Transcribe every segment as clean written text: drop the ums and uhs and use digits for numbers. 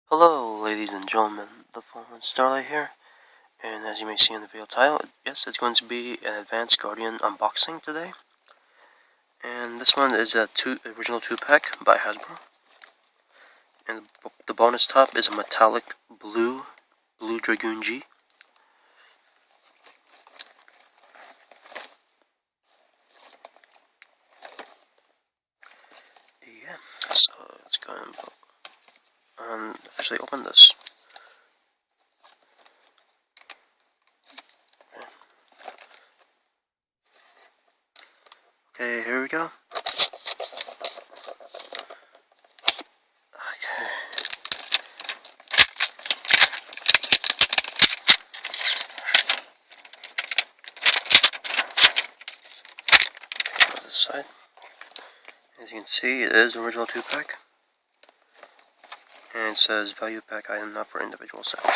Hello, ladies and gentlemen, the phone Starlight here, and as you may see in the video title, yes, it's going to be an Advanced Guardian unboxing today. And this one is a original 2-pack by Hasbro. And the bonus top is a metallic blue Dragoon G. Yeah, so let's go and actually open this. Okay, here we go. Okay. Go to this side. As you can see, it is original 2-pack. And it says value pack item not for individual sale.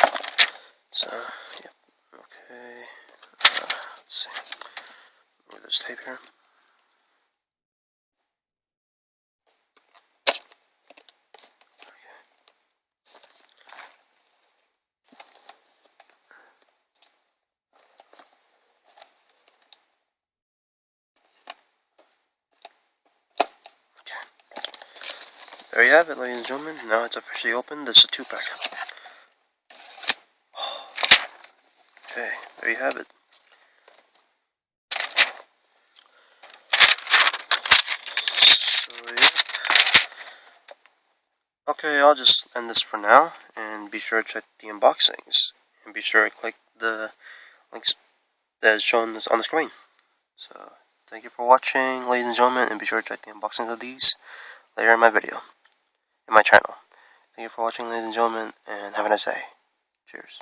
So, yep. Okay. Let's see. Move this tape here. There you have it, ladies and gentlemen. Now it's officially open. This is a 2-pack. Okay, there you have it. So, yeah. Okay, I'll just end this for now, and be sure to check the unboxings, and be sure to click the links that is shown on the screen. So, thank you for watching, ladies and gentlemen, and be sure to check the unboxings of these later in my video. My channel. Thank you for watching, ladies and gentlemen, and have a nice day. Cheers.